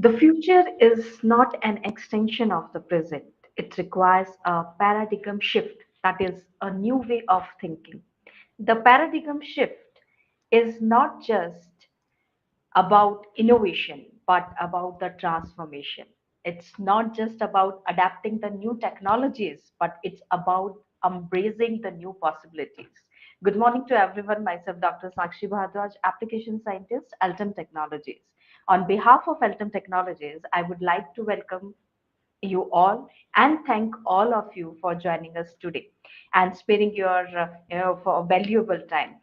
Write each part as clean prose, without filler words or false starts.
The future is not an extension of the present. It requires a paradigm shift, that is, a new way of thinking. The paradigm shift is not just about innovation, but about the transformation. It's not just about adapting the new technologies, but it's about embracing the new possibilities. Good morning to everyone. Myself, Dr. Sakshi Bhardwaj, Application Scientist, Altum Technologies. On behalf of Altum Technologies, I would like to welcome you all and thank all of you for joining us today and sparing your for valuable time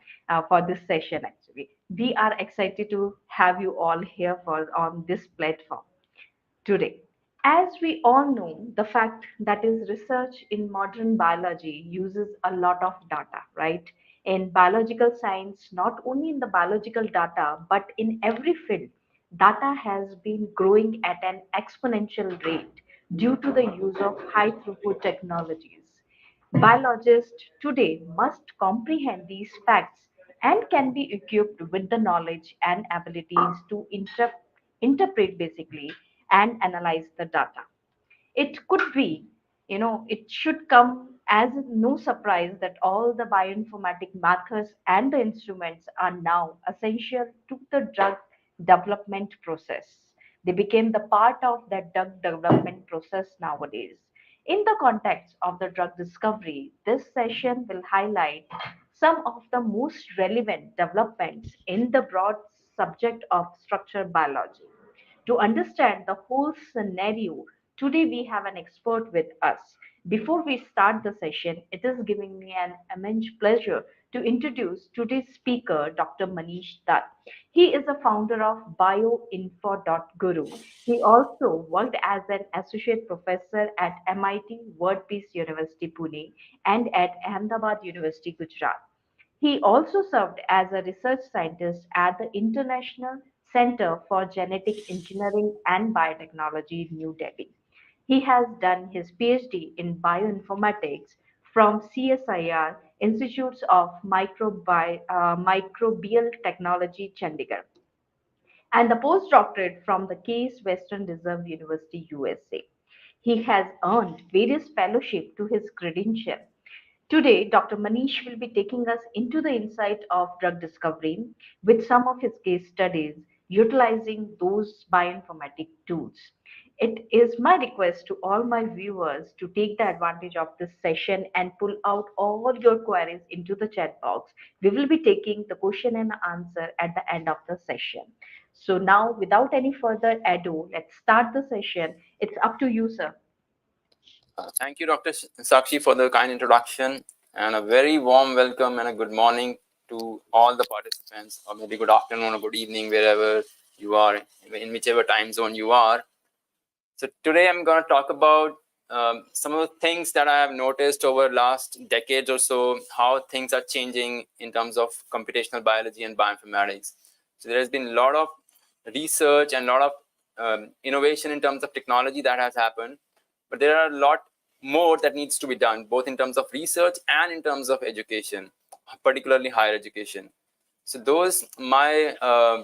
for this session. Actually, we are excited to have you all here for on this platform today. As we all know, the fact that is research in modern biology uses a lot of data, right? In biological science, not only in the biological data, but in every field, data has been growing at an exponential rate due to the use of high throughput technologies. Biologists today must comprehend these facts and can be equipped with the knowledge and abilities to interpret basically and analyze the data. It could be, it should come as no surprise that all the bioinformatic methods and the instruments are now essential to the drug development process. They became the part of that drug development process nowadays. In the context of the drug discovery, this session will highlight some of the most relevant developments in the broad subject of structural biology. To understand the whole scenario, today we have an expert with us. Before we start the session, it is giving me an immense pleasure to introduce today's speaker, Dr. Manish Dutt. He is a founder of bioinfo.guru. He also worked as an associate professor at MIT World Peace University, Pune, and at Ahmedabad University, Gujarat. He also served as a research scientist at the International Center for Genetic Engineering and Biotechnology, New Delhi. He has done his PhD in bioinformatics from CSIR Institutes of Microbial Technology, Chandigarh, and the postdoctorate from the Case Western Reserve University, USA. He has earned various fellowships to his credential. Today, Dr. Manish will be taking us into the insight of drug discovery with some of his case studies utilizing those bioinformatic tools. It is my request to all my viewers to take the advantage of this session and pull out all your queries into the chat box. We will be taking the question and answer at the end of the session. So now, without any further ado, let's start the session. It's up to you, sir. Thank you, Dr. Sakshi, for the kind introduction, and a very warm welcome and a good morning to all the participants, or maybe good afternoon or good evening, wherever you are, in whichever time zone you are. So today I'm going to talk about some of the things that I have noticed over last decades or so, how things are changing in terms of computational biology and bioinformatics. So there has been a lot of research and a lot of innovation in terms of technology that has happened, but there are a lot more that needs to be done, both in terms of research and in terms of education, particularly higher education. So those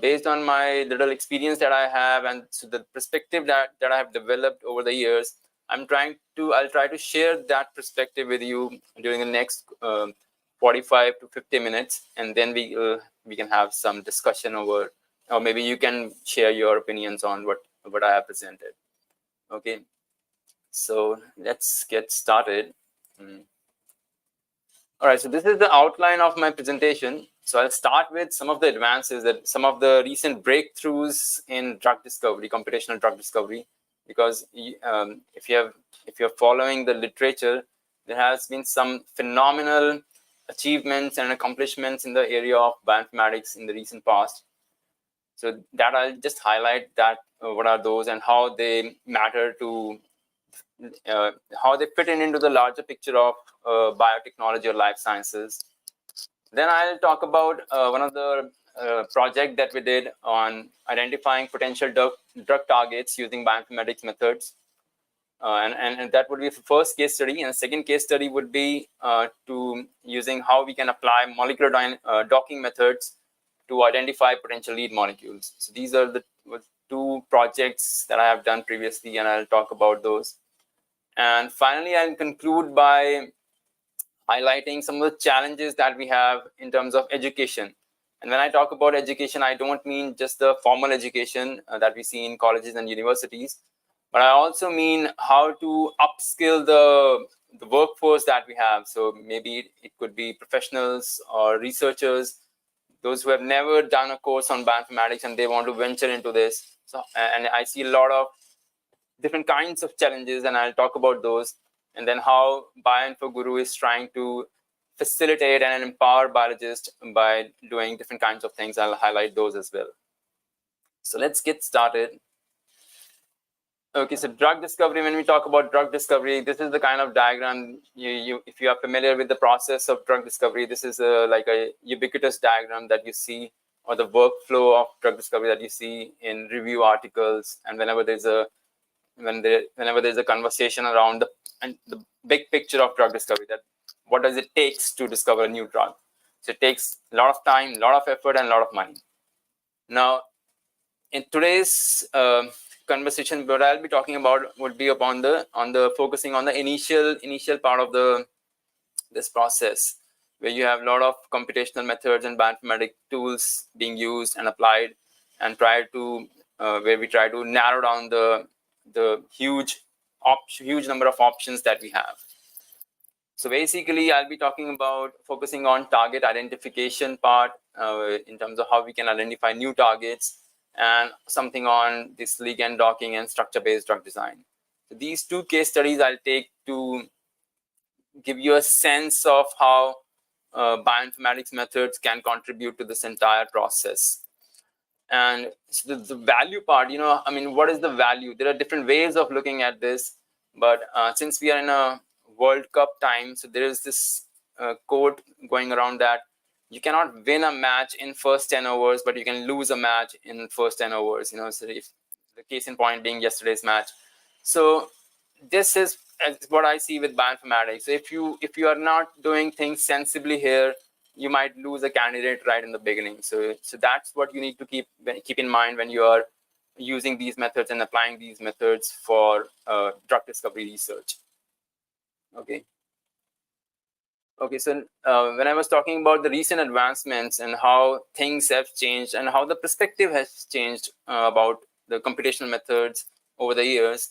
based on my little experience that I have, and so the perspective that I have developed over the years, I'll try to share that perspective with you during the next 45 to 50 minutes, and then we can have some discussion over, or maybe you can share your opinions on what I have presented. Okay, so let's get started. All right, so this is the outline of my presentation. So I'll start with some of the advances, some of the recent breakthroughs in drug discovery, computational drug discovery, because if you're following the literature, there has been some phenomenal achievements and accomplishments in the area of bioinformatics in the recent past. So that I'll just highlight that what are those and how they matter to how they fit into the larger picture of biotechnology or life sciences. Then I'll talk about one of the project that we did on identifying potential drug targets using bioinformatics methods. And that would be the first case study. And the second case study would be to using how we can apply molecular docking methods to identify potential lead molecules. So these are the 2 projects that I have done previously, and I'll talk about those. And finally, I'll conclude by highlighting some of the challenges that we have in terms of education. And when I talk about education, I don't mean just the formal education that we see in colleges and universities, but I also mean how to upskill the workforce that we have. So maybe it could be professionals or researchers, those who have never done a course on bioinformatics and they want to venture into this. So, and I see a lot of different kinds of challenges, and I'll talk about those, and then how Bioinfo Guru is trying to facilitate and empower biologists by doing different kinds of things. I'll highlight those as well. So let's get started. Okay, so drug discovery, when we talk about drug discovery, this is the kind of diagram, if you are familiar with the process of drug discovery, this is like a ubiquitous diagram that you see, or the workflow of drug discovery that you see in review articles, and whenever there's a conversation around the big picture of drug discovery, that what does it takes to discover a new drug. So it takes a lot of time, a lot of effort, and a lot of money. Now, in today's conversation, what I'll be talking about would be upon the focusing on the initial part of this process, where you have a lot of computational methods and bioinformatic tools being used and applied, and where we try to narrow down the huge number of options that we have. So basically, I'll be talking about focusing on target identification part in terms of how we can identify new targets, and something on this ligand docking and structure-based drug design. So these 2 case studies I'll take to give you a sense of how bioinformatics methods can contribute to this entire process. And so the value part, I mean, what is the value? There are different ways of looking at this, but since we are in a World Cup time, so there is this quote going around that you cannot win a match in first 10 overs, but you can lose a match in first 10 overs. So if the case in point being yesterday's match. So this is what I see with bioinformatics. So if you are not doing things sensibly here, you might lose a candidate right in the beginning. So that's what you need to keep in mind when you are using these methods and applying these methods for drug discovery research. Okay, so when I was talking about the recent advancements and how things have changed and how the perspective has changed about the computational methods over the years.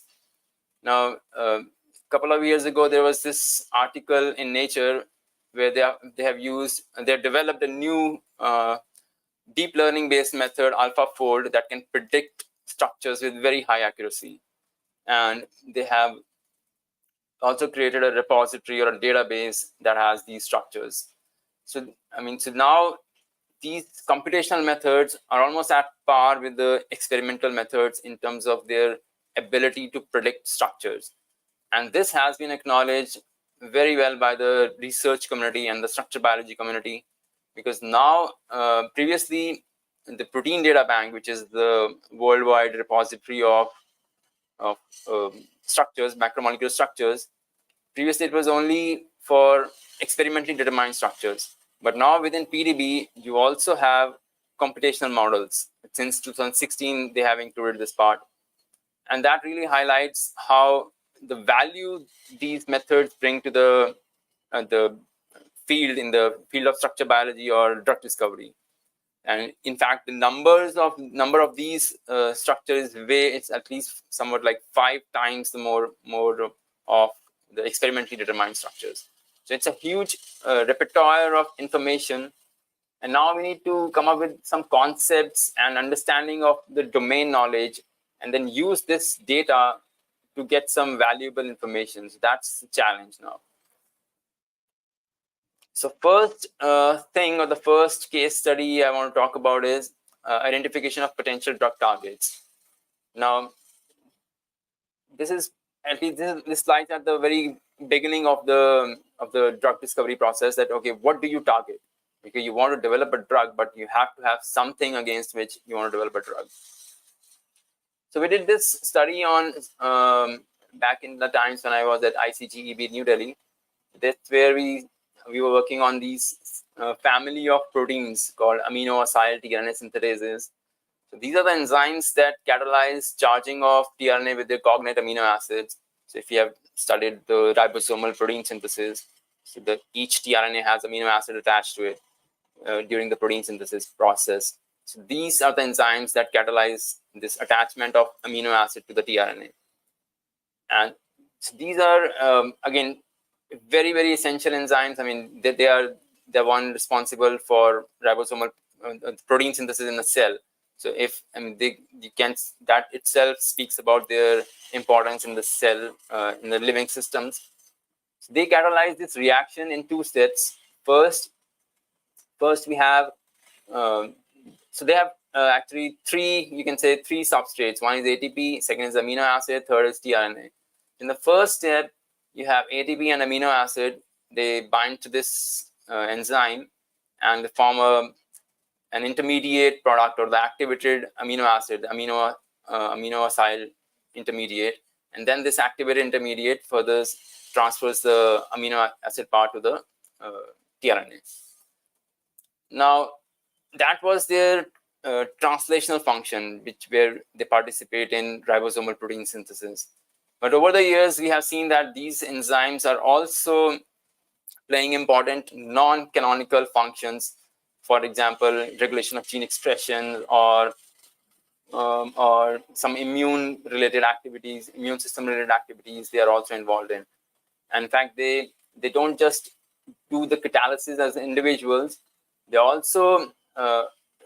Now, a couple of years ago, there was this article in Nature where they have developed a new deep learning based method, AlphaFold, that can predict structures with very high accuracy. And they have also created a repository or a database that has these structures. So now these computational methods are almost at par with the experimental methods in terms of their ability to predict structures. And this has been acknowledged very well by the research community and the structural biology community, because now previously the Protein Data Bank, which is the worldwide repository of structures, macromolecular structures, previously it was only for experimentally determined structures. But now within PDB, you also have computational models. Since 2016, they have included this part. And that really highlights how the value these methods bring to the field, in the field of structural biology or drug discovery. And in fact, the number of these structures it's at least somewhat like 5 times the more of the experimentally determined structures. So it's a huge repertoire of information. And now we need to come up with some concepts and understanding of the domain knowledge, and then use this data to get some valuable information. So that's the challenge now. So first thing, or the first case study I want to talk about is identification of potential drug targets. Now, this slide at the very beginning of the drug discovery process, that okay, what do you target? Because you want to develop a drug, but you have to have something against which you want to develop a drug. So we did this study on back in the times when I was at ICGEB New Delhi. That's where we were working on these family of proteins called amino acyl tRNA synthetases, So these are the enzymes that catalyze charging of tRNA with the cognate amino acids. So if you have studied the ribosomal protein synthesis, so each tRNA has amino acid attached to it during the protein synthesis process. So these are the enzymes that catalyze this attachment of amino acid to the tRNA. And so these are, again, very essential enzymes. I mean, they are the one responsible for ribosomal protein synthesis in the cell. So if, I mean, you can, that itself speaks about their importance in the cell, in the living systems. So they catalyze this reaction in two steps. First we have, so they have actually you can say three substrates. One is ATP, second is amino acid, third is tRNA. In the first step, you have ATP and amino acid. They bind to this enzyme and they form an intermediate product, or the activated amino acid, amino acyl intermediate. And then this activated intermediate further transfers the amino acid part to the tRNA. Now, that was their translational function, where they participate in ribosomal protein synthesis. But over the years, we have seen that these enzymes are also playing important non-canonical functions. For example, regulation of gene expression, or some immune-related activities, immune system-related activities, they are also involved in. And in fact, they don't just do the catalysis as individuals, they also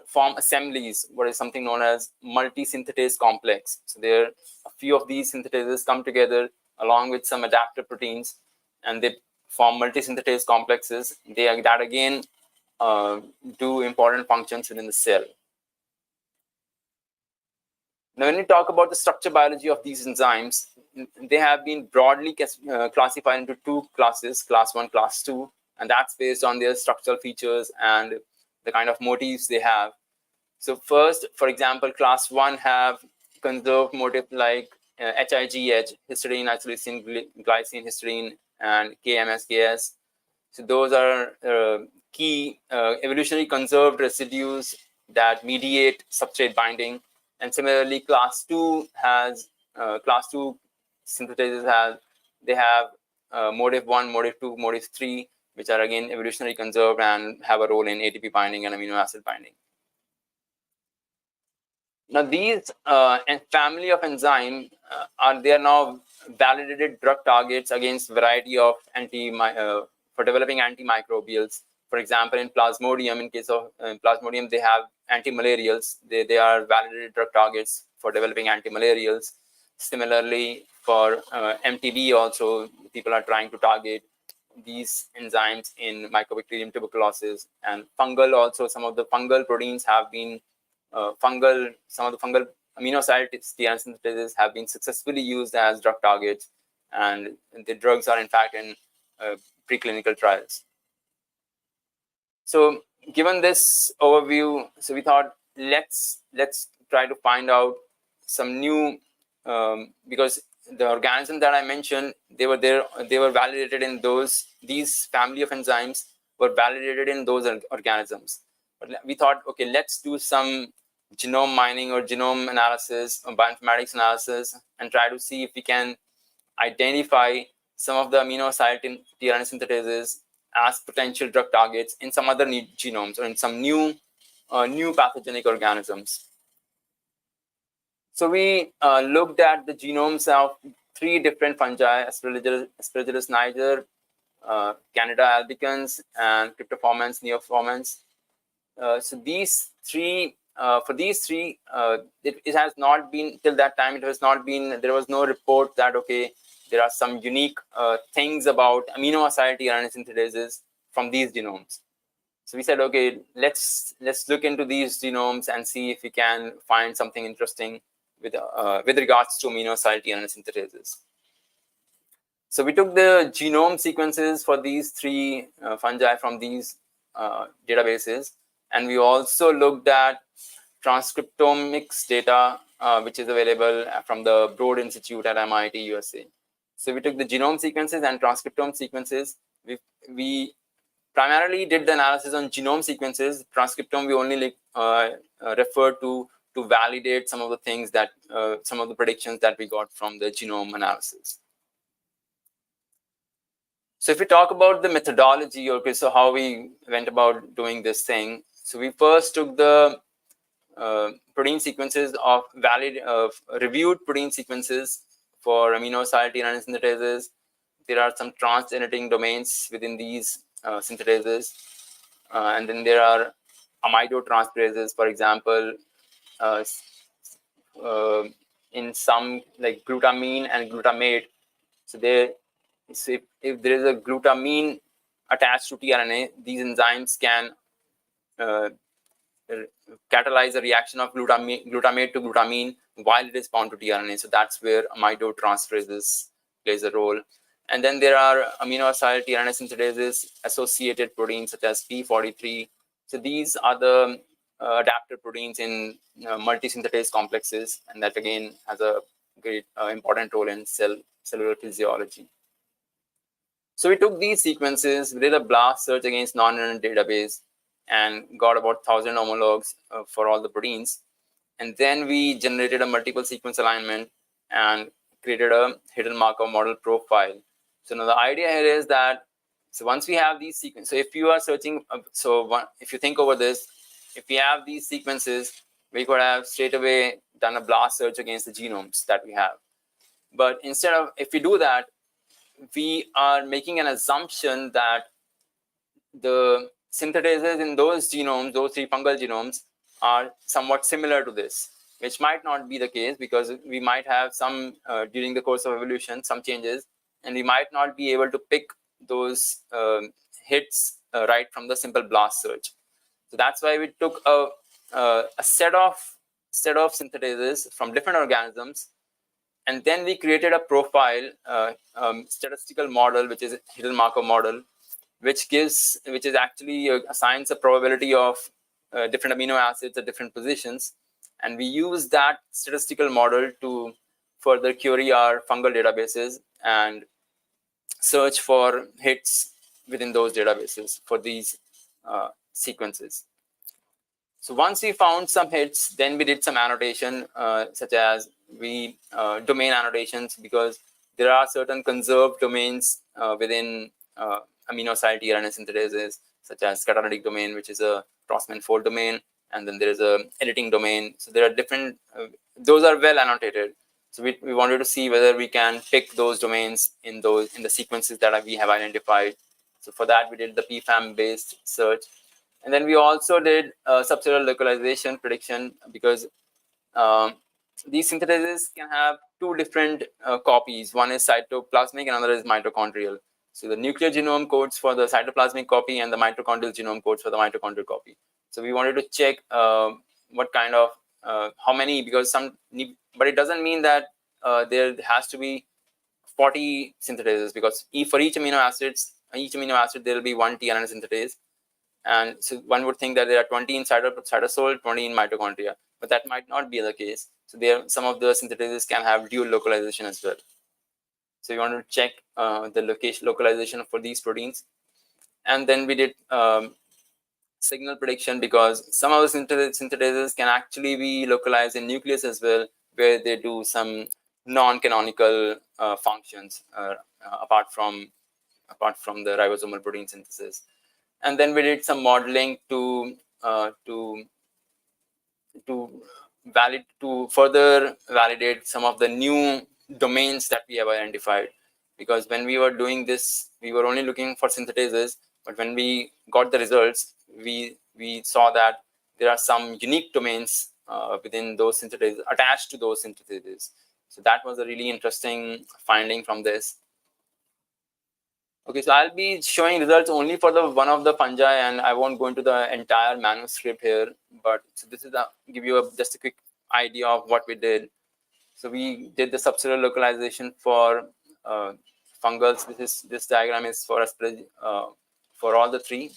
form assemblies, what is something known as multi-synthetase complex. So there, a few of these synthetases come together along with some adapter proteins, and they form multi-synthetase complexes. That again do important functions within the cell. Now, when we talk about the structure biology of these enzymes, they have been broadly classified into two classes, class 1, class 2, and that's based on their structural features and the kind of motifs they have. So first, for example, class 1 have conserved motif like HIGH, histidine, isoleucine, glycine, histidine, and KMS. So those are key evolutionary conserved residues that mediate substrate binding. And similarly, class 2 has class 2 synthetases have motif 1, motif 2, motif 3, which are again evolutionarily conserved and have a role in ATP binding and amino acid binding. Now, these family of enzymes are now validated drug targets against variety of for developing antimicrobials. For example, in Plasmodium, in case of Plasmodium, they have antimalarials. They are validated drug targets for developing antimalarials. Similarly, for MTB also, people are trying to target these enzymes in Mycobacterium tuberculosis. And fungal also, some of the fungal proteins have been some of the fungal amino acid tRNA synthetases have been successfully used as drug targets, and the drugs are in fact in preclinical trials. So given this overview, so we thought let's try to find out some new, because the organisms that I mentioned, they were validated in these family of enzymes were validated in those organisms. But we thought, okay, let's do some genome mining or genome analysis or bioinformatics analysis and try to see if we can identify some of the amino acid tRNA synthetases as potential drug targets in some other genomes or in some new pathogenic organisms. So we looked at the genomes of 3 different fungi: Aspergillus niger, Candida albicans, and Cryptoformans neoformans. So these 3, for these 3, it has not been, till that time, there was no report that, okay, there are some unique things about amino acid tRNA synthetases from these genomes. So we said, okay, let's look into these genomes and see if we can find something interesting with regards to amino acid tRNA synthetases. So we took the genome sequences for these 3 fungi from these databases, and we also looked at transcriptomics data, which is available from the Broad Institute at MIT, USA. So we took the genome sequences and transcriptome sequences. We primarily did the analysis on genome sequences. Transcriptome we only referred to to validate some of the things that, some of the predictions that we got from the genome analysis. So if we talk about the methodology, okay, so how we went about doing this thing. So we first took the protein sequences of reviewed protein sequences for amino acid tRNA synthetases. There are some trans-editing domains within these synthetases. And then there are amidotransferases, for example, uh, uh, in some like glutamine and glutamate. So if there is a glutamine attached to tRNA, these enzymes can uh, catalyze a reaction of glutamate to glutamine while it is bound to tRNA. So that's where amidotransferases plays a role. And then there are amino acid tRNA synthetases associated proteins such as P43. So these are the adaptive proteins in multi-synthetase complexes, and that again has a great important role in cellular physiology. So we took these sequences, we did a blast search against non-redundant database, and got about 1,000 homologs for all the proteins. And then we generated a multiple sequence alignment and created a hidden Markov model profile. So now the idea here is that, so once we have these sequences, so if you are searching, if you think over this, if we have these sequences, we could have straight away done a blast search against the genomes that we have. But instead of, if we do that, we are making an assumption that the synthetases in those genomes, those 3 fungal genomes, are somewhat similar to this, which might not be the case because we might have some, during the course of evolution, some changes, and we might not be able to pick those hits right from the simple blast search. So that's why we took a set of synthetases from different organisms, and then we created a profile, statistical model, which is a hidden Markov model, which is actually assigns a probability of different amino acids at different positions, and we use that statistical model to further query our fungal databases and search for hits within those databases for these sequences. So once we found some hits, then we did some annotation, such as domain annotations, because there are certain conserved domains within amino acid tRNA synthetases, such as catalytic domain, which is a Crossman fold domain, and then there is a editing domain. So there are different; those are well annotated. So we wanted to see whether we can pick those domains in the sequences that we have identified. So for that, we did the PFAM based search. And then we also did subcellular localization prediction, because um, these synthetases can have 2 different copies. One is cytoplasmic, another is mitochondrial. So the nuclear genome codes for the cytoplasmic copy, and the mitochondrial genome codes for the mitochondrial copy. So we wanted to check what kind of, how many, because but it doesn't mean that there has to be 40 synthetases, because for each amino acid, there will be 1 tRNA synthetase. And so one would think that there are 20 in cytosol, 20 in mitochondria, but that might not be the case. So some of the synthetases can have dual localization as well. So we want to check the localization for these proteins. And then we did signal prediction, because some of the synthetases can actually be localized in nucleus as well, where they do some non-canonical functions apart from the ribosomal protein synthesis. And then we did some modeling to further validate some of the new domains that we have identified. Because when we were doing this, we were only looking for synthetases, but when we got the results, we saw that there are some unique domains within those synthetases, attached to those synthetases. So that was a really interesting finding from this. Okay, so I'll be showing results only for the one of the fungi, and I won't go into the entire manuscript here. But so this is give you just a quick idea of what we did. So we did the subcellular localization for fungals. This diagram is for us for all the 3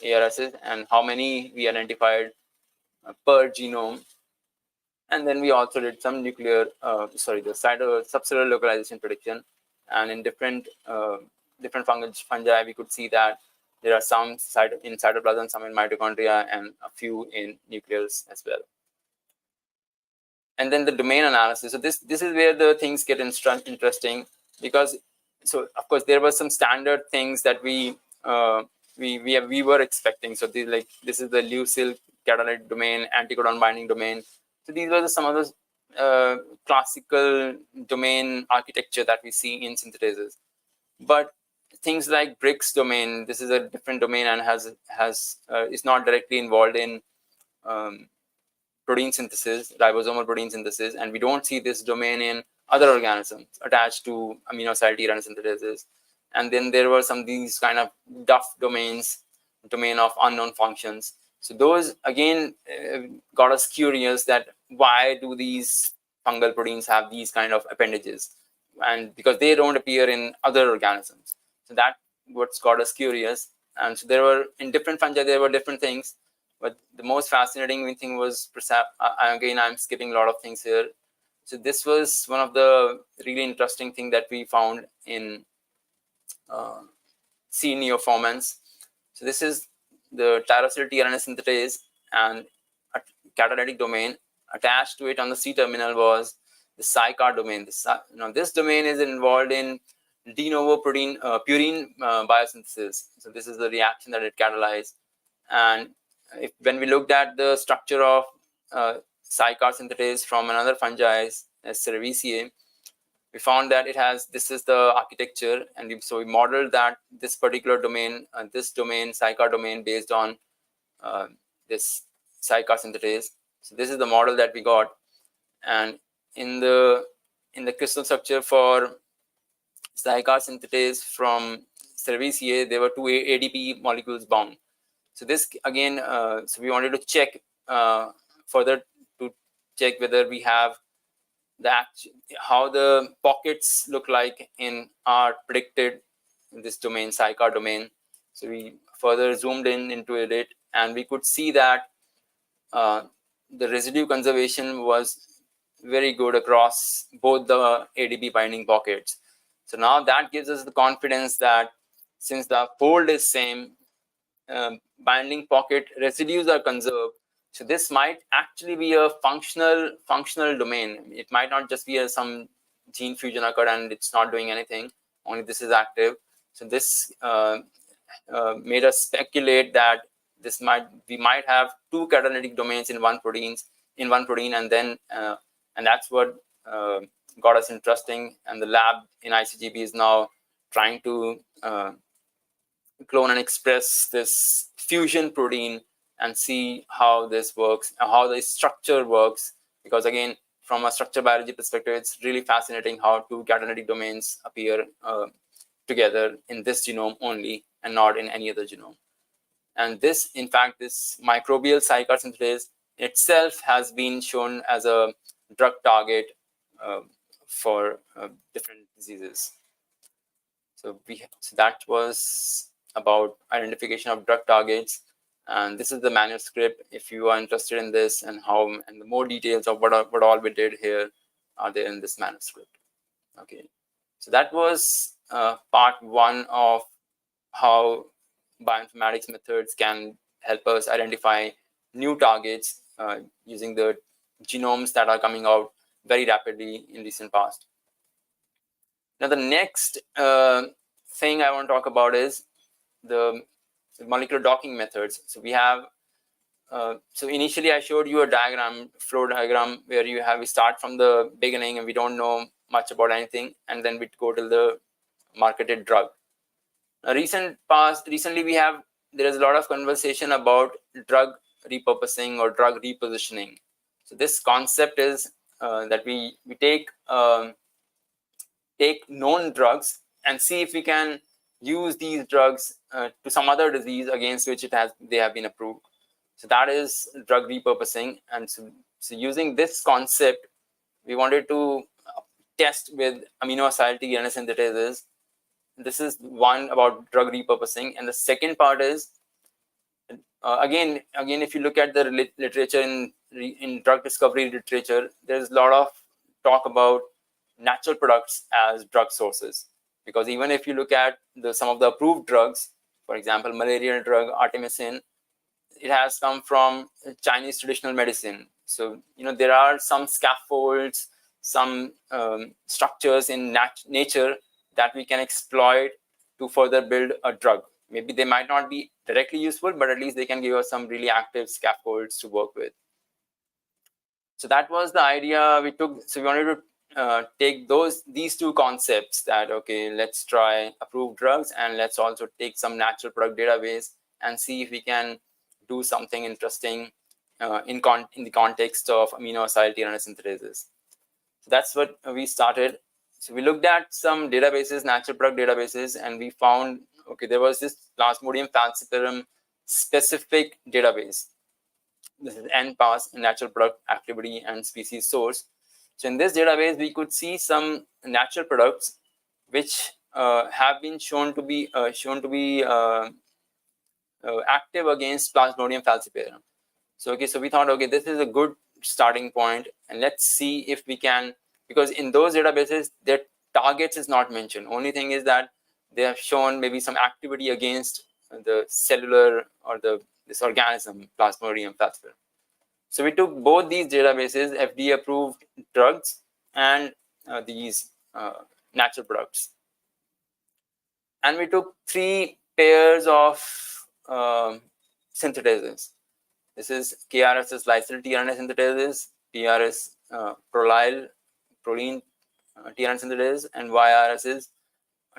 ARSs, and how many we identified per genome. And then we also did some the subcellular localization prediction, and in different fungi, we could see that there are some in cytoplasm, some in mitochondria, and a few in nucleus as well. and then the domain analysis. So this is where the things get interesting, because so of course there were some standard things that we were expecting. So these, like, this is the Lucille catalytic domain, anticodon binding domain. So these were some of the classical domain architecture that we see in synthetases. But things like BRICS domain, this is a different domain and has is not directly involved in um, protein synthesis, ribosomal protein synthesis, and we don't see this domain in other organisms attached to amino acid tRNA synthetases. And then there were some these kind of DUF domains, domain of unknown functions. So those again got us curious that why do these fungal proteins have these kind of appendages, and because they don't appear in other organisms. So that what's got us curious. And so there were, in different fungi there were different things, but the most fascinating thing was, again, I'm skipping a lot of things here. So this was one of the really interesting thing that we found in C. neoformans. So this is the tyrosyl tRNA synthetase, and a catalytic domain attached to it on the C terminal was the SICAR domain. This domain is involved in de novo purine biosynthesis. So this is the reaction that it catalyzed. And when we looked at the structure of SICAR synthetase from another fungi, Cerevisiae, we found that this is the architecture, and so we modeled that this particular domain, SICAR domain, based on this SICAR synthetase. So this is the model that we got, and in the crystal structure for SICAR synthetase from Cerevisiae, there were two ADP molecules bound. So this again, so we wanted to check further to check whether we have how the pockets look like in our predicted this domain, SICAR domain. So we further zoomed into it, and we could see that the residue conservation was very good across both the ADP binding pockets. So now that gives us the confidence that since the fold is same, binding pocket residues are conserved. So this might actually be a functional domain. It might not just be some gene fusion occurred and it's not doing anything, only this is active. So this made us speculate that we might have two catalytic domains in one protein, and then and that's what got us interesting. And the lab in ICGP is now trying to clone and express this fusion protein and see how this works, how the structure works. Because again, from a structure biology perspective, it's really fascinating how two catalytic domains appear together in this genome only and not in any other genome. And this, in fact, this microbial SICAR synthetase itself has been shown as a drug target for different diseases. So that was about identification of drug targets, and this is the manuscript. If you are interested in this and the more details of what all we did here are there in this manuscript. Okay, so that was part one of how bioinformatics methods can help us identify new targets using the genomes that are coming out very rapidly in recent past. Now the next thing I want to talk about is the molecular docking methods. So we have so initially I showed you a flow diagram where we start from the beginning and we don't know much about anything, and then we go to the marketed drug. Now recently there is a lot of conversation about drug repurposing or drug repositioning. So this concept is that we take known drugs and see if we can use these drugs to some other disease against which they have been approved. So that is drug repurposing. And so using this concept, we wanted to test with amino acid tRNA synthetases. This is one about drug repurposing, and the second part is again if you look at the literature in drug discovery literature, there's a lot of talk about natural products as drug sources, because even if you look at some of the approved drugs, for example, malaria drug artemisinin, it has come from Chinese traditional medicine. So there are some scaffolds, some structures in nature that we can exploit to further build a drug. Maybe they might not be directly useful, but at least they can give us some really active scaffolds to work with. So that was the idea we took. So we wanted to take these two concepts, that okay, let's try approved drugs, and let's also take some natural product database and see if we can do something interesting in the context of amino-acyl tRNA synthetases. So that's what we started. So we looked at some databases, natural product databases, and we found, okay, there was this Plasmodium falciparum specific database. This is NPAS, natural product activity and species source. So in this database, we could see some natural products which have been shown to be active against Plasmodium falciparum. So okay, so we thought, okay, this is a good starting point, and let's see if we can, because in those databases their targets is not mentioned. Only thing is that they have shown maybe some activity against the cellular or this organism, Plasmodium falciparum. So we took both these databases, FDA approved drugs and these natural products, and we took 3 pairs of synthetases. This is KRS is lysyl tRNA synthetases, PRS prolyl proline tRNA synthetases, and YRS is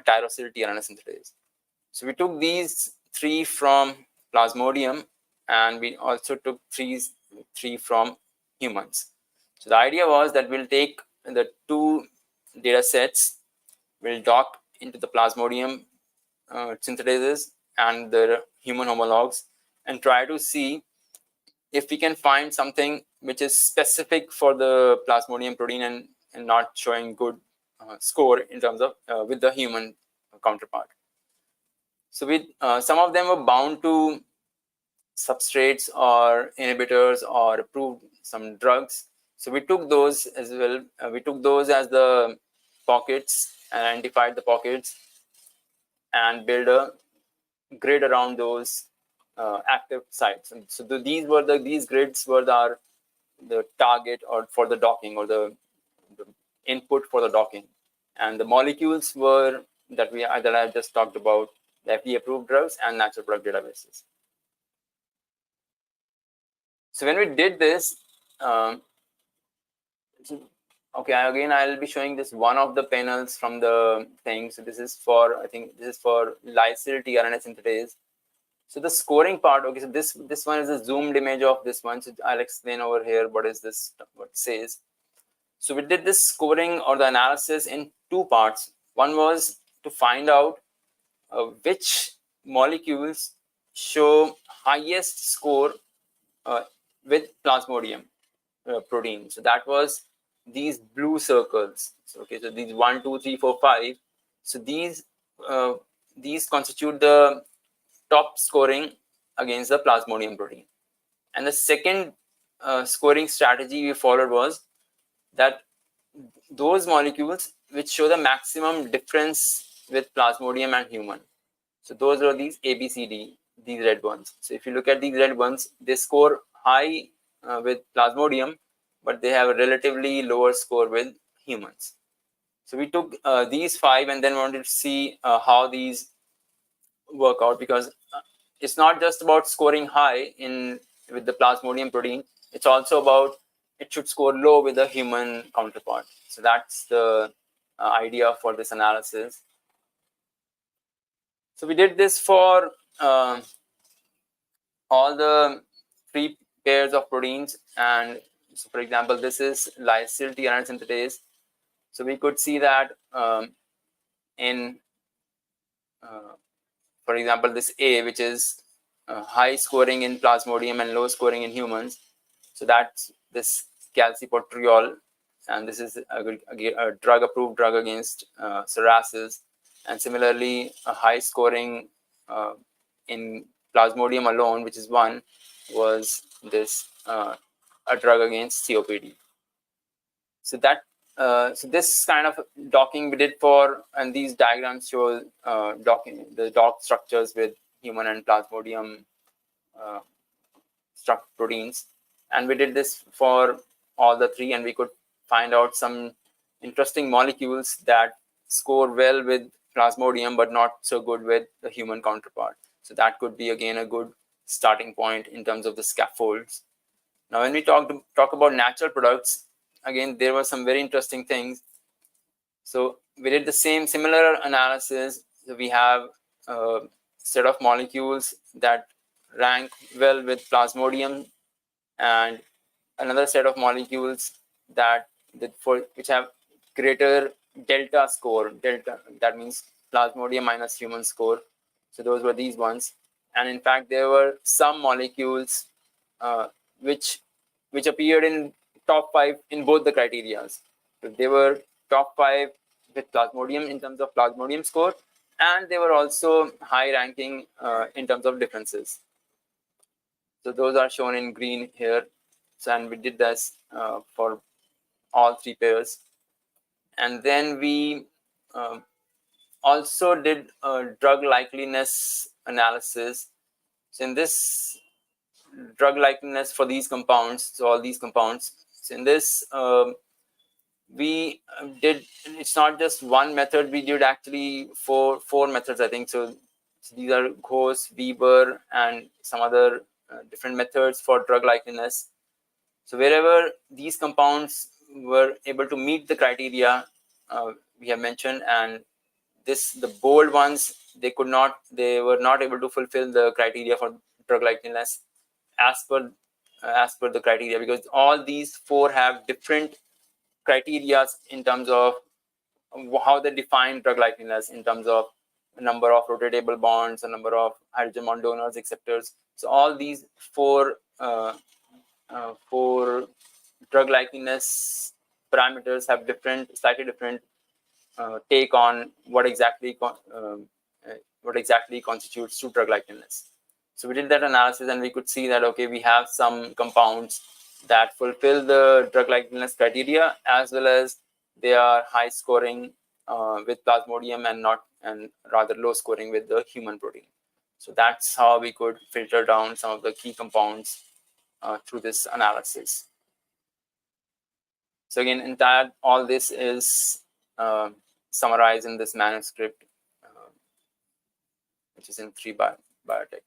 tyrosyl tRNA synthetase. So we took these 3 from Plasmodium, and we also took 3 from humans. So the idea was that we'll take the 2 data sets, we'll dock into the Plasmodium synthetases and the human homologs, and try to see if we can find something which is specific for the Plasmodium protein and not showing good score in terms of with the human counterpart. So some of them were bound to substrates or inhibitors or approved some drugs. So we took those as well. We took those as the pockets and identified the pockets and build a grid around those active sites. And so these grids were the target or for the docking, or the input for the docking, and the molecules were that I just talked about, the FDA approved drugs and natural product databases. So when we did this, okay, again I'll be showing this one of the panels from the thing. So this is for, I think this is for lysyl tRNA synthetase. So the scoring part, okay, so this one is a zoomed image of this one. So I'll explain over here what is this, what it says. So we did this scoring or the analysis in 2 parts. One was to find out which molecules show highest score with Plasmodium protein. So that was these blue circles. So, okay, so these 1, 2, 3, 4, 5. So these constitute the top scoring against the Plasmodium protein. And the second scoring strategy we followed was that those molecules which show the maximum difference with Plasmodium and human. So those are these ABCD, these red ones. So if you look at these red ones, they score high with Plasmodium, but they have a relatively lower score with humans. So we took these 5 and then wanted to see how these work out, because it's not just about scoring high with the Plasmodium protein, it's also about it should score low with the human counterpart. So that's the idea for this analysis. So we did this for all the 3 pairs of proteins, and so for example, this is lysyl tRNA synthetase. So we could see that in for example, this A, which is high scoring in Plasmodium and low scoring in humans. So that's this calcipotriol, and this is a drug approved drug against psoriasis. And similarly, a high scoring in Plasmodium alone, which is 1, was this a drug against COPD. So that so this kind of docking we did for, and these diagrams show the dock structures with human and Plasmodium proteins. And we did this for all the three, and we could find out some interesting molecules that score well with plasmodium but not so good with the human counterpart. So that could be again a good starting point in terms of the scaffolds. Now when we talk about natural products, again there were some very interesting things. So we did the similar analysis. So we have a set of molecules that rank well with plasmodium, and another set of molecules which have greater delta score. Delta, that means plasmodium minus human score. So those were these ones. And in fact, there were some molecules uh, which appeared in top 5 in both the criterias. So they were top 5 with plasmodium in terms of plasmodium score, and they were also high ranking in terms of differences. So those are shown in green here. So, and we did this for all three pairs. And then we also did a drug likeliness analysis. So in this drug likeliness for these compounds, so all these compounds, so in this we did, it's not just one method, we did actually four methods, I think. So these are Ghosh, Weber, and some other different methods for drug likeliness. So wherever these compounds were able to meet the criteria we have mentioned, and the bold ones, they were not able to fulfill the criteria for drug likeliness as per the criteria, because all these four have different criteria in terms of how they define drug likeliness, in terms of number of rotatable bonds, a number of hydrogen bond donors, acceptors. So all these four drug likeliness parameters have slightly different take on what exactly constitutes true drug likeliness. So we did that analysis, and we could see that okay, we have some compounds that fulfill the drug likeliness criteria, as well as they are high scoring with plasmodium and rather low scoring with the human protein. So that's how we could filter down some of the key compounds through this analysis. So again, all this is summarized in this manuscript, which is in 3 Biotech.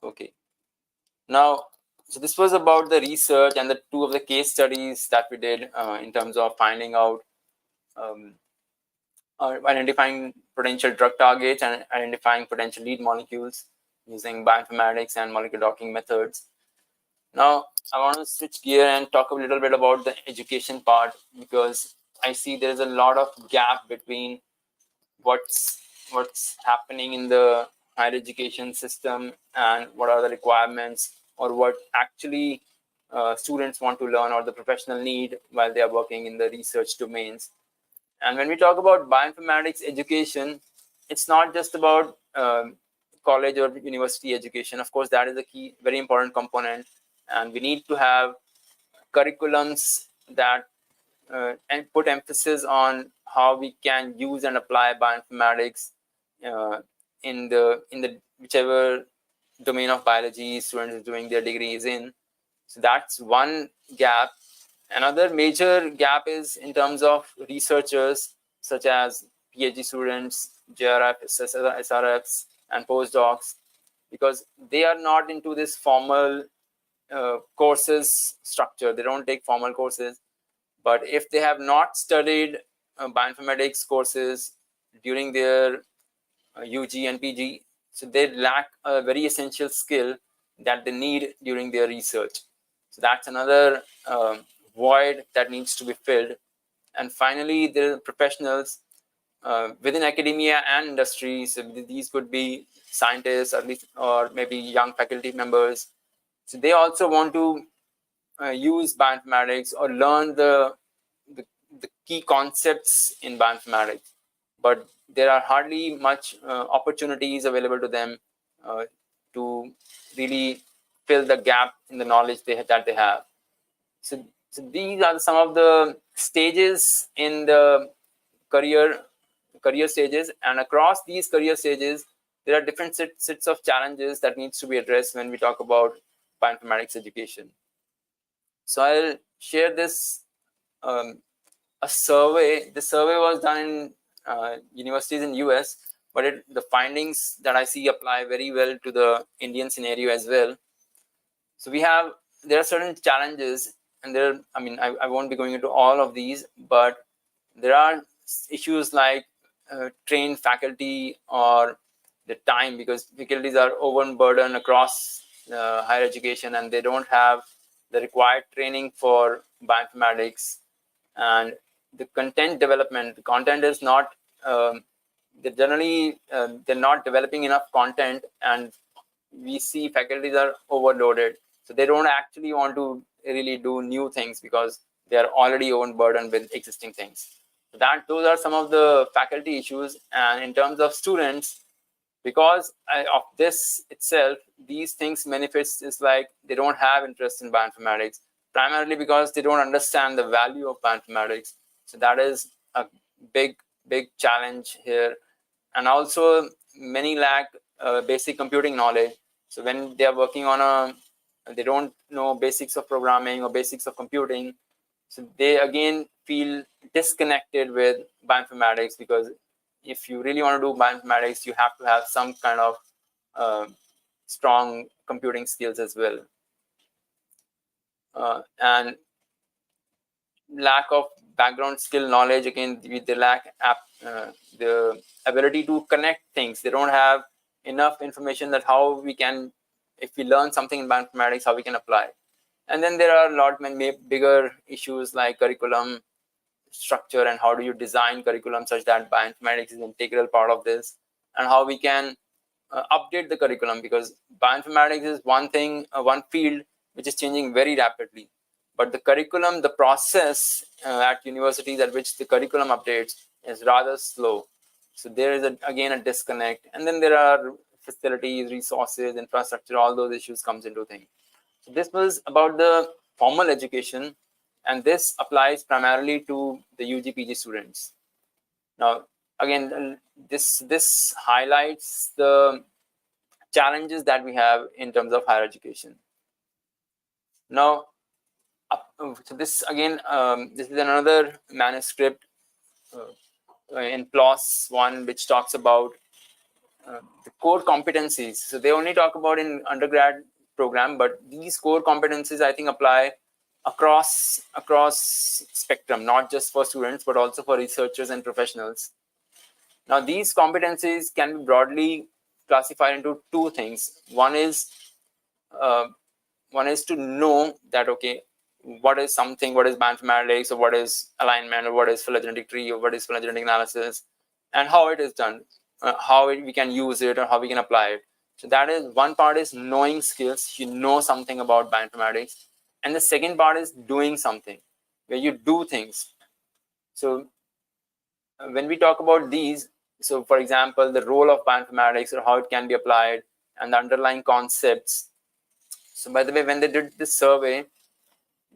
Okay. Now, so this was about the research and the 2 of the case studies that we did in terms of finding out, identifying potential drug targets and identifying potential lead molecules using bioinformatics and molecular docking methods. Now, I want to switch gear and talk a little bit about the education part, because I see there is a lot of gap between what's happening in the higher education system and what are the requirements, or what actually students want to learn or the professional need while they are working in the research domains. And when we talk about bioinformatics education, it's not just about college or university education. Of course, that is a key, very important component, and we need to have curriculums that and put emphasis on how we can use and apply bioinformatics in the whichever domain of biology students are doing their degrees in. So that's one gap. Another major gap is in terms of researchers, such as PhD students, JRF, SRFs, and postdocs, because they are not into this formal courses structure. They don't take formal courses. But if they have not studied bioinformatics courses during their UG and PG, so they lack a very essential skill that they need during their research. So that's another void that needs to be filled. And finally, the professionals within academia and industry. So these could be scientists, at least, or maybe young faculty members. So they also want to use bioinformatics or learn the key concepts in bioinformatics, but there are hardly much opportunities available to them to really fill the gap in the knowledge that they have. So these are some of the stages in the career stages, and across these career stages, there are different sets of challenges that needs to be addressed when we talk about bioinformatics education. So I'll share this a survey. The survey was done in universities in US, but the findings that I see apply very well to the Indian scenario as well. So there are certain challenges, and I won't be going into all of these, but there are issues like trained faculty or the time, because faculties are overburdened across higher education and they don't have the required training for bioinformatics. And the content development, the content is not they're not developing enough content, and we see faculties are overloaded, so they don't actually want to really do new things because they are already overburdened with existing things. Those are some of the faculty issues. And in terms of students, because of this itself, these things manifest is like they don't have interest in bioinformatics, primarily because they don't understand the value of bioinformatics. So that is a big challenge here. And also many lack basic computing knowledge. So when they are working on they don't know basics of programming or basics of computing, so they again feel disconnected with bioinformatics, because if you really want to do bioinformatics, you have to have some kind of uh, strong computing skills as well. And lack of background skill knowledge, again they lack the ability to connect things. They don't have enough information that how we can, if we learn something in bioinformatics, how we can apply. And then there are a lot many bigger issues like curriculum structure, and how do you design curriculum such that bioinformatics is an integral part of this, and how we can update the curriculum, because bioinformatics is one thing, one field which is changing very rapidly, but the curriculum, the process at universities at which the curriculum updates is rather slow. So there is again a disconnect. And then there are facilities, resources, infrastructure, all those issues comes into thing. So this was about the formal education, and this applies primarily to the UG PG students. Now, again, this highlights the challenges that we have in terms of higher education. Now, so this again, this is another manuscript in PLOS 1, which talks about the core competencies. So they only talk about in undergrad program, but these core competencies I think apply across spectrum, not just for students but also for researchers and professionals. Now these competencies can be broadly classified into two things. Uh, one is to know that, okay, what is something, what is bioinformatics, or what is alignment, or what is phylogenetic tree, or what is phylogenetic analysis, and how it is done, we can use it, or how we can apply it. So that is one part, is knowing skills. You know something about bioinformatics. And the second part is doing something, where you do things. So when we talk about these, so for example, the role of bioinformatics or how it can be applied and the underlying concepts. So by the way, when they did this survey,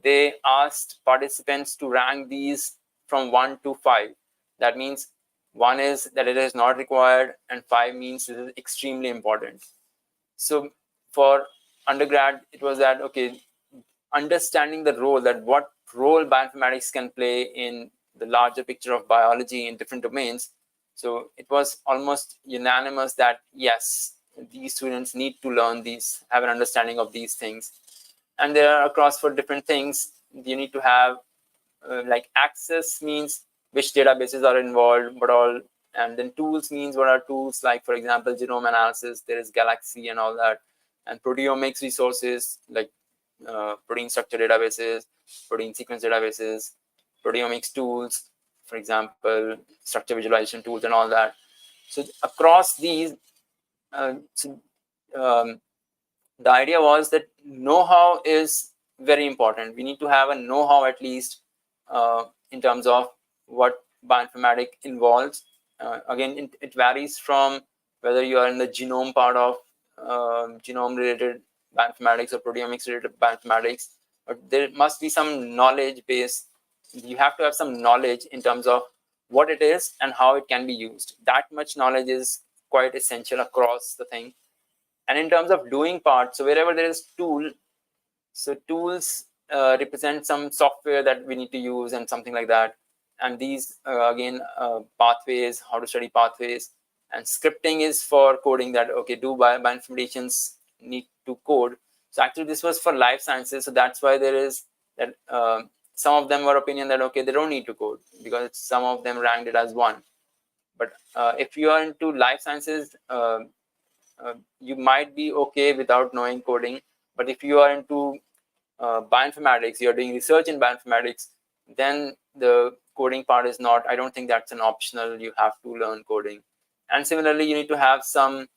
they asked participants to rank these from 1 to 5. That means 1 is that it is not required, and 5 means it is extremely important. So for undergrad, it was that, okay, understanding the role, that what role bioinformatics can play in the larger picture of biology in different domains. So it was almost unanimous that yes, these students need to learn these, have an understanding of these things. And there are across for different things. You need to have like access means which databases are involved, but all. And then tools means what are tools, like for example genome analysis, there is Galaxy and all that. And proteomics resources like protein structure databases, protein sequence databases, proteomics tools, for example structure visualization tools and all that. So across these, so, the idea was that know-how is very important. We need to have a know-how at least in terms of what bioinformatics involves. Again, it varies from whether you are in the genome part of genome-related bioinformatics or proteomics-related bioinformatics, but there must be some knowledge base. You have to have some knowledge in terms of what it is and how it can be used. That much knowledge is quite essential across the thing. And in terms of doing part, so wherever there is tool, so tools represent some software that we need to use and something like that. And these again pathways, how to study pathways. And scripting is for coding, that okay, do bioinformaticians need to code. So actually this was for life sciences, so that's why there is that some of them were opinion that okay, they don't need to code, because some of them ranked it as one. But if you are into life sciences, you might be okay without knowing coding. But if you are into bioinformatics, you're doing research in bioinformatics, then the coding part is not, I don't think that's an optional, you have to learn coding. And similarly, you need to have some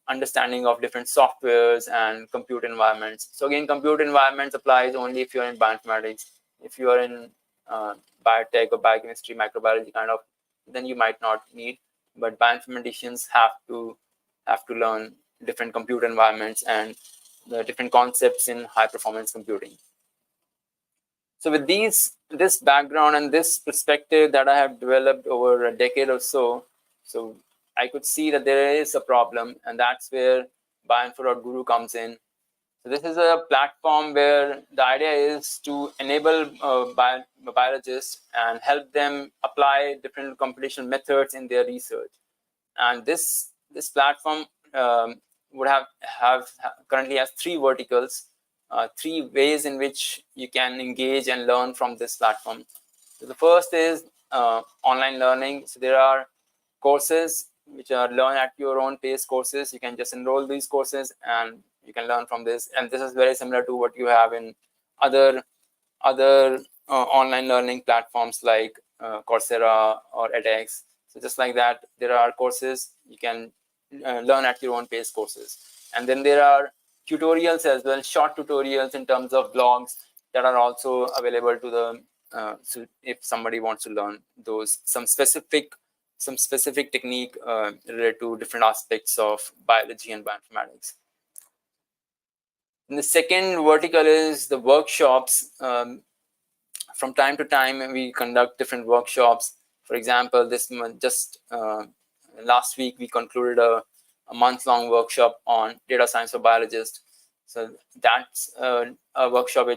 understanding of different softwares and compute environments. So again, compute environments applies only if you're in bioinformatics. If you are in biotech or biochemistry, microbiology kind of, then you might not need. But bioinformaticians have to learn different compute environments and the different concepts in high performance computing. So with this background and this perspective that I have developed over a decade or so, so I could see that there is a problem, and that's where bioinfo.guru comes in. So this is a platform where the idea is to enable biologists and help them apply different computational methods in their research. And this platform would have currently has three verticals, three ways in which you can engage and learn from this platform. So the first is online learning. So there are courses which are learn at your own pace courses. You can just enroll these courses and you can learn from this. And this is very similar to what you have in other online learning platforms like Coursera or edX. So just like that, there are courses you can learn at your own pace courses. And then there are tutorials as well, short tutorials in terms of blogs that are also available to the so if somebody wants to learn those some specific technique related to different aspects of biology and bioinformatics. And the second vertical is the workshops. From time to time, we conduct different workshops. For example, this month, just last week, we concluded a month-long workshop on data science for biologists. So that's a workshop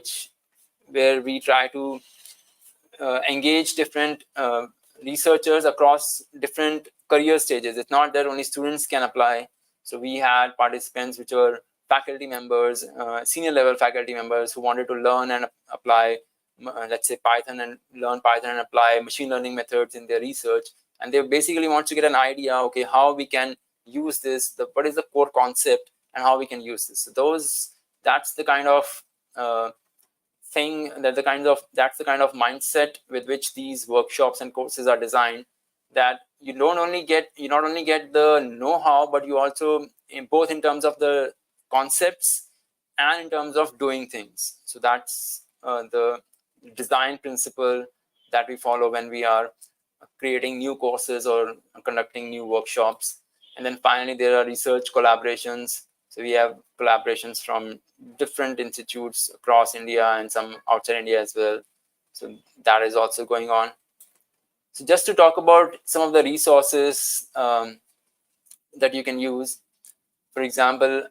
where we try to engage different researchers across different career stages. It's not that only students can apply. So we had participants which were faculty members, senior level faculty members who wanted to learn and apply, let's say Python, and learn Python and apply machine learning methods in their research. And they basically want to get an idea, okay, how we can use this, what is the core concept and how we can use this. So that's the kind of thing, that's the kind of mindset with which these workshops and courses are designed, that you not only get the know-how, but you also, both in terms of the concepts and in terms of doing things. So that's the design principle that we follow when we are creating new courses or conducting new workshops. And then finally, there are research collaborations. So we have collaborations from different institutes across India and some outside India as well. So that is also going on. So just to talk about some of the resources that you can use. For example,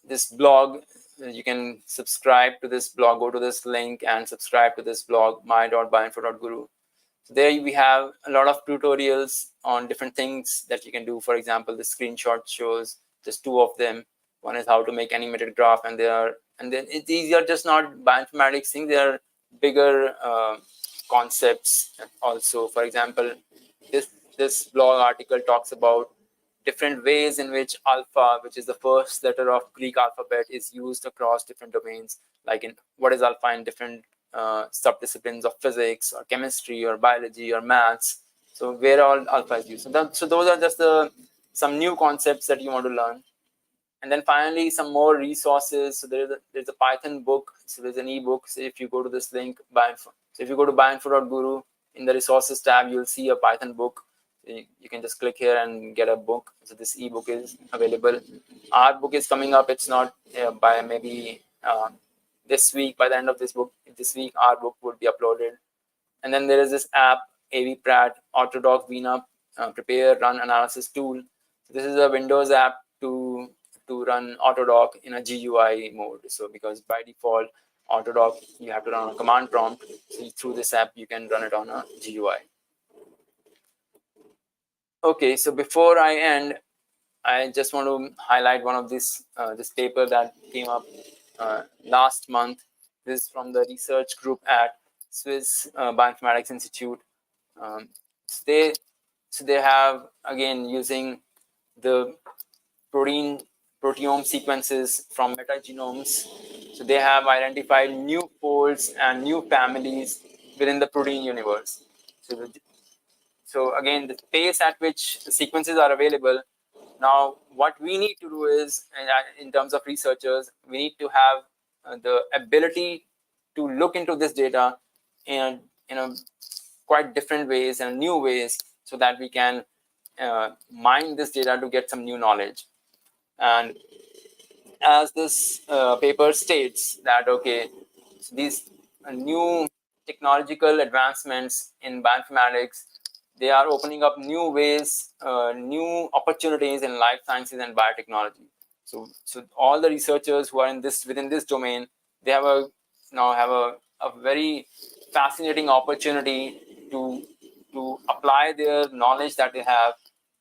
this blog, you can subscribe to this blog, go to this link and subscribe to this blog, my.bioinfo.guru. So there we have a lot of tutorials on different things that you can do. For example, the screenshot shows just two of them. One is how to make animated graph, and these are just not bioinformatics things. They are bigger concepts also. For example, this blog article talks about different ways in which alpha, which is the first letter of Greek alphabet, is used across different domains, like in what is alpha in different subdisciplines of physics or chemistry or biology or maths. So where all alpha is used. So those are just some new concepts that you want to learn. And then finally, some more resources. So there's a Python book. So there's an ebook. So if you go to this link, so if you go to bioinfo.guru, in the resources tab, you'll see a Python book. You can just click here and get a book. So this ebook is available. Our book is coming up. It's not by maybe this week. By the end of this week, our book would be uploaded. And then there is this app, AVPrat, Autodoc, VNUP, Prepare, Run Analysis Tool. So this is a Windows app to run Autodoc in a GUI mode. So because by default, Autodoc, you have to run a command prompt. So through this app, you can run it on a GUI. Okay, so before I end, I just want to highlight one of this paper that came up last month. This is from the research group at Swiss Bioinformatics Institute. Um, so they have, again, using the proteome sequences from metagenomes. So they have identified new folds and new families within the protein universe. So again, the pace at which the sequences are available. Now, what we need to do is, in terms of researchers, we need to have the ability to look into this data in quite different ways and new ways, so that we can mine this data to get some new knowledge. And as this paper states that, okay, so these new technological advancements in bioinformatics, they are opening up new ways, new opportunities in life sciences and biotechnology. So all the researchers who are in this within this domain, they have now have a very fascinating opportunity to apply their knowledge that they have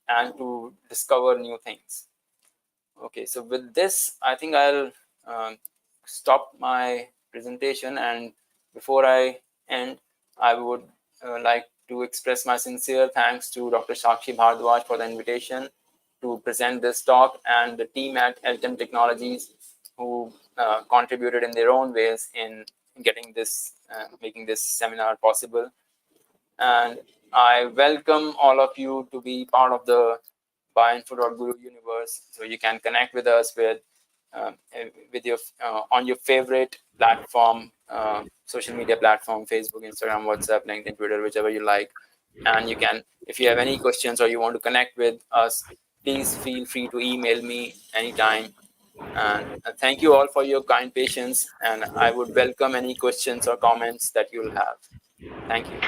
and to discover new things. Okay, so with this, I think I'll stop my presentation. And before I end, I would like to express my sincere thanks to Dr. Sakshi Bhardwaj for the invitation to present this talk, and the team at Elton Technologies who contributed in their own ways in getting this, making this seminar possible. And I welcome all of you to be part of the bioinfo.guru universe. So you can connect with us with your on your favorite platform, social media platform, Facebook, Instagram, WhatsApp, LinkedIn, Twitter, whichever you like. And you can, if you have any questions or you want to connect with us, please feel free to email me anytime. And thank you all for your kind patience. And I would welcome any questions or comments that you'll have. Thank you.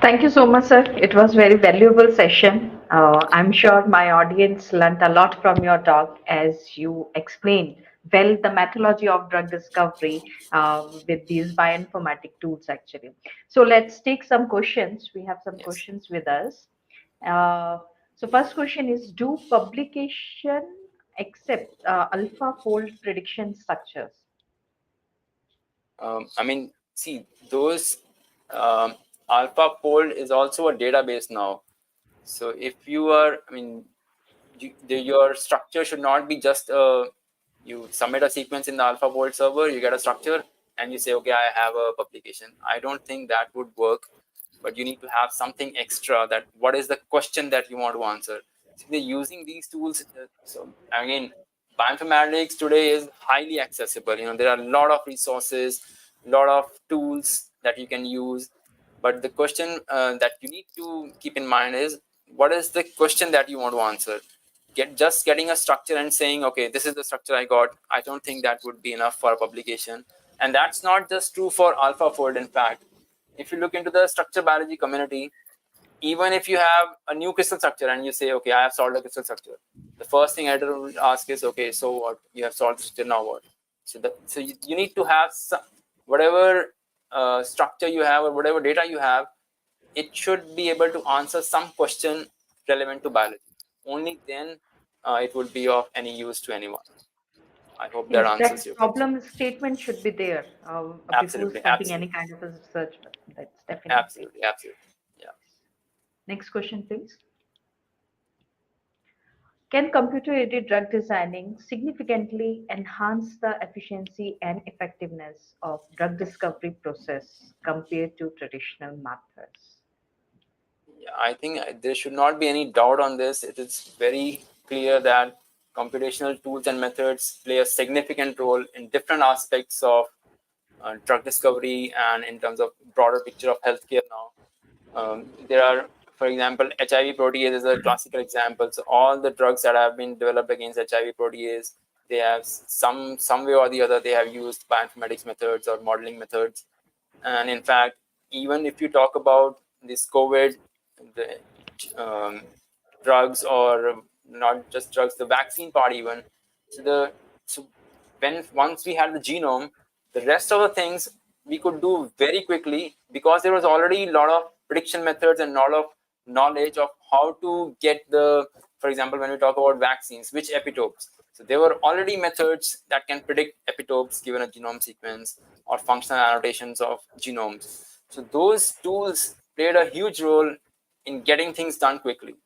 Thank you so much, sir. It was very valuable session. I'm sure my audience learned a lot from your talk as you explained well the methodology of drug discovery with these bioinformatic tools actually. So let's take some questions. We have some Yes. questions with us. Uh, so first question is, do publication accept alpha-fold prediction structures? I mean, see, those AlphaFold is also a database now. So if you are, I mean, your structure should not be just you submit a sequence in the AlphaFold server, you get a structure, and you say, okay, I have a publication. I don't think that would work, but you need to have something extra. That what is the question that you want to answer? So they're using these tools. So again, bioinformatics today is highly accessible. There are a lot of resources, a lot of tools that you can use. But the question that you need to keep in mind is, what is the question that you want to answer? Just getting a structure and saying, okay, this is the structure I got, I don't think that would be enough for a publication. And that's not just true for AlphaFold. In fact, if you look into the structure biology community, even if you have a new crystal structure and you say, okay, I have solved a crystal structure, the first thing editor will ask is, okay, so what? You have solved the structure, now what? So you need to have whatever structure you have or whatever data you have, it should be able to answer some question relevant to biology. Only then it would be of any use to anyone. I hope that Yes, answers that your question. problem statement should be there before Absolutely, starting any absolutely, kind of a research. That's definitely. absolutely, absolutely. Yeah. Next question, please. Can computer-aided drug designing significantly enhance the efficiency and effectiveness of drug discovery process compared to traditional methods? Yeah, I think there should not be any doubt on this. It is very clear that computational tools and methods play a significant role in different aspects of drug discovery and in terms of broader picture of healthcare now. There are, for example, HIV protease is a classical example. So all the drugs that have been developed against HIV protease, they have some way or the other, they have used bioinformatics methods or modeling methods. And in fact, even if you talk about this COVID, the drugs, or not just drugs, the vaccine part even. So when once we had the genome, The rest of the things we could do very quickly because there was already a lot of prediction methods and a lot of knowledge of how to get the, for example, when we talk about vaccines, which epitopes. So there were already methods that can predict epitopes given a genome sequence or functional annotations of genomes. So those tools played a huge role in getting things done quickly.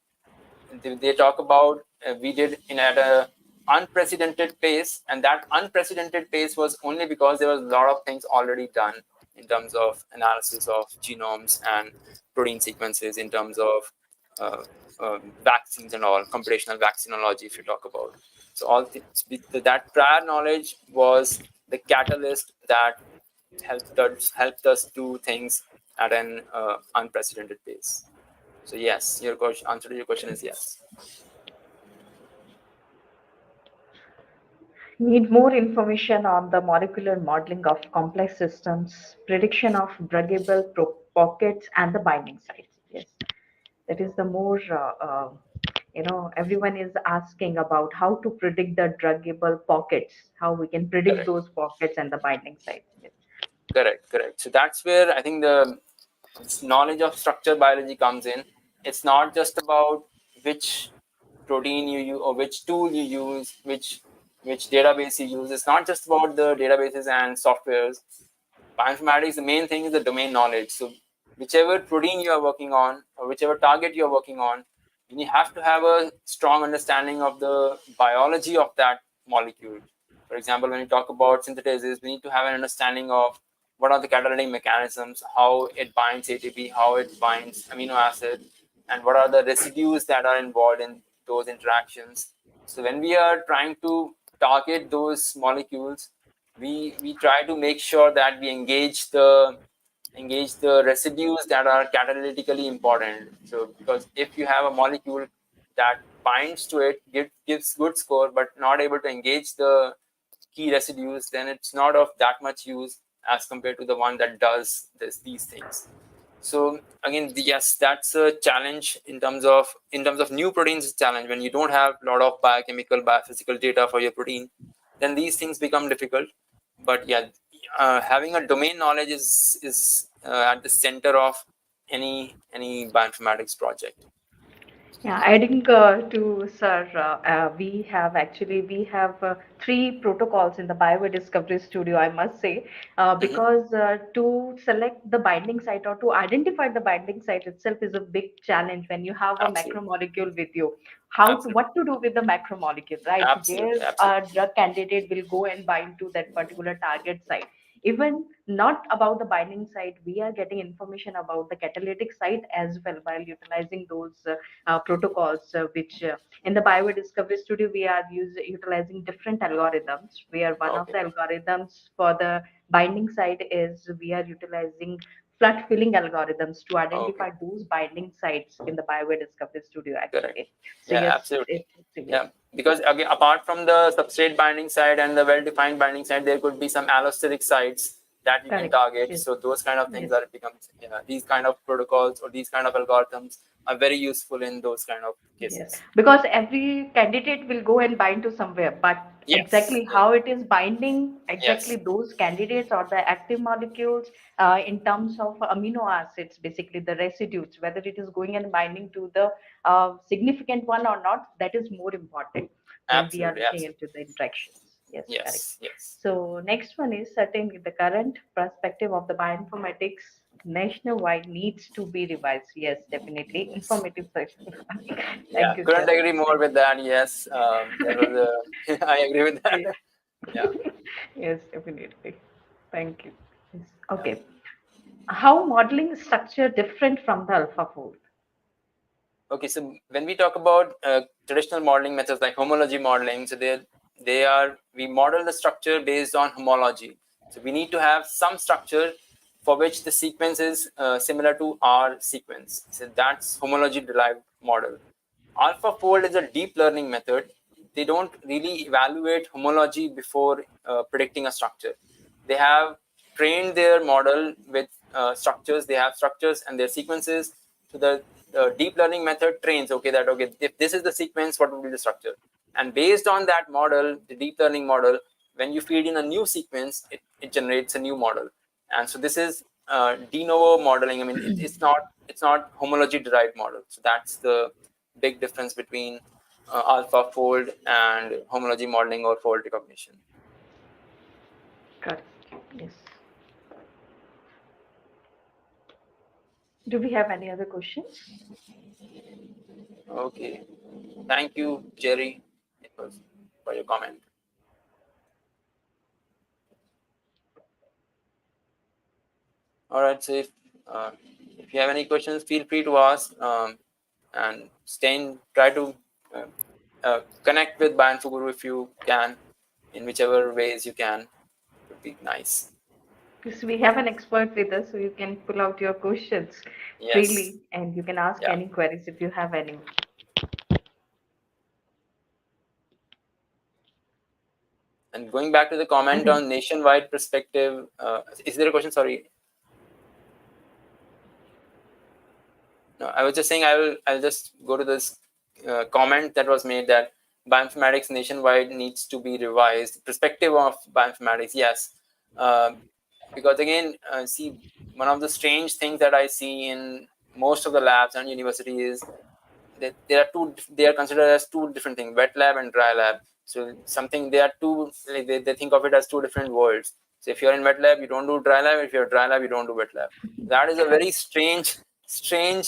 They talk about we did in at a unprecedented pace, and that unprecedented pace was only because there was a lot of things already done in terms of analysis of genomes and protein sequences, in terms of vaccines and all, computational vaccinology, if you talk about. So all that prior knowledge was the catalyst that helped us do things at an unprecedented pace. So yes, your question, answer to your question is yes. Need more information on the molecular modeling of complex systems, prediction of druggable pockets, and the binding sites. Yes, that is the more, everyone is asking about how to predict the druggable pockets, how we can predict Correct, those pockets and the binding sites. Yes. correct. So that's where I think the knowledge of structure biology comes in. It's not just about which protein you use or which tool you use, which database you use. It's not just about the databases and softwares. Bioinformatics, the main thing is the domain knowledge. So whichever protein you are working on or whichever target you're working on, you have to have a strong understanding of the biology of that molecule. For example, when you talk about synthetases, we need to have an understanding of what are the catalytic mechanisms, how it binds ATP, how it binds amino acid, and what are the residues that are involved in those interactions. So when we are trying to target those molecules, we try to make sure that we engage the residues that are catalytically important. So because if you have a molecule that binds to it, gives good score, but not able to engage the key residues, then it's not of that much use as compared to the one that does these things. So again, yes, that's a challenge in terms of new proteins. Challenge when you don't have a lot of biochemical, biophysical data for your protein, then these things become difficult. But yeah, having a domain knowledge is at the center of any bioinformatics project. Yeah, adding to Sir, we have three protocols in the Biodiscovery Studio. I must say, Mm-hmm. because to select the binding site or to identify the binding site itself is a big challenge when you have a Absolutely, macromolecule with you. How to absolutely, what to do with the macromolecule, right? Where absolutely, a absolutely. drug candidate will go and bind to that particular target site. Even not about the binding site, we are getting information about the catalytic site as well while utilizing those protocols, which in the Biodiscovery Studio we are utilizing different algorithms. Where one of Okay, the algorithms for the binding site is we are utilizing flood filling algorithms to okay, identify those binding sites in the Biodiscovery Studio correct. actually. So Yeah, yes, absolutely. yes, Yeah, because again, apart from the substrate binding side and the well-defined binding side, there could be some allosteric sites that you can correct. target. Yes, So those kind of things yes. are becomes these kind of protocols or these kind of algorithms are very useful in those kind of Yes, cases. because every candidate will go and bind to somewhere, but Yes, exactly yes, how it is binding exactly yes. those candidates or the active molecules in terms of amino acids, basically the residues, whether it is going and binding to the significant one or not, that is more important when we are Absolutely, looking absolutely. into the interactions. Yes, correct. Yes, yes. So next one is certainly the current perspective of the bioinformatics nationwide needs to be revised. Yes, definitely. Yes. Informative session. Yeah, Thank you, couldn't sir. agree more with that. Yes, that was a. I agree with that. Yes, Yeah, yes, definitely. Thank you. Yes. yeah. Okay. How modeling structure different from the AlphaFold? Okay, so when we talk about traditional modeling methods like homology modeling, so we model the structure based on homology. So we need to have some structure for which the sequence is similar to our sequence. So that's homology derived model. AlphaFold is a deep learning method. They don't really evaluate homology before predicting a structure. They have trained their model with structures. They have structures and their sequences. So the deep learning method trains, if this is the sequence, what will be the structure? And based on that model, the deep learning model, when you feed in a new sequence, it generates a new model. And so this is de novo modeling. I mean, it's not homology derived model. So that's the big difference between AlphaFold and homology modeling or fold recognition. Correct. Yes. Do we have any other questions? Okay. Thank you, Jerry. It was for your comment. All right. So if you have any questions, feel free to ask, and try to uh, connect with Bioinfoguru if you can, in whichever ways you can. It would be nice. Because we have an expert with us, so you can pull out your questions Yes. freely and you can ask Yeah. any queries if you have any. And going back to the comment on nationwide perspective, is there a question? Sorry. No, I was just saying I'll just go to this comment that was made that bioinformatics nationwide needs to be revised. Perspective of bioinformatics, yes, uh, because again, see, one of the strange things that I see in most of the labs and universities, that they are considered as two different things: wet lab and dry lab. So something, they are two, like they think of it as two different worlds. So if you're in wet lab, you don't do dry lab. If you're dry lab, you don't do wet lab. That is a very strange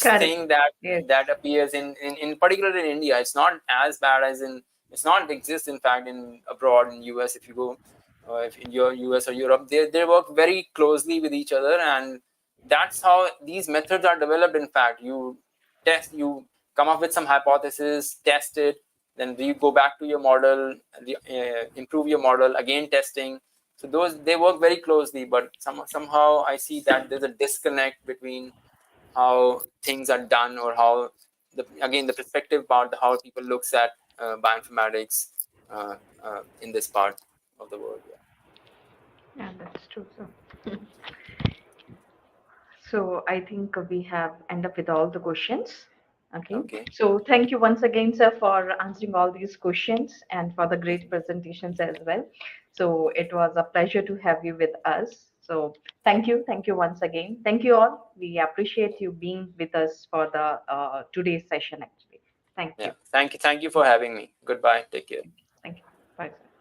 Correct. thing that Yes. appears in particular in India. It's not as bad as in, it's not exist in fact in abroad in US. If you go, if in your US or Europe, they work very closely with each other, and that's how these methods are developed. In fact, you come up with some hypothesis, test it, then you go back to your model, improve your model, again testing. So those, they work very closely, but somehow I see that there's a disconnect between how things are done, or how again the perspective part, how people looks at bioinformatics in this part of the world. Yeah. Yeah, that's true. So I think we have end up with all the questions. Okay. Okay. So thank you once again, sir, for answering all these questions and for the great presentations as well. So it was a pleasure to have you with us. So thank you once again. Thank you all. We appreciate you being with us for the today's session. Actually, thank Yeah. you. Thank you for having me. Goodbye. Take care. Thank you. Bye. Sir.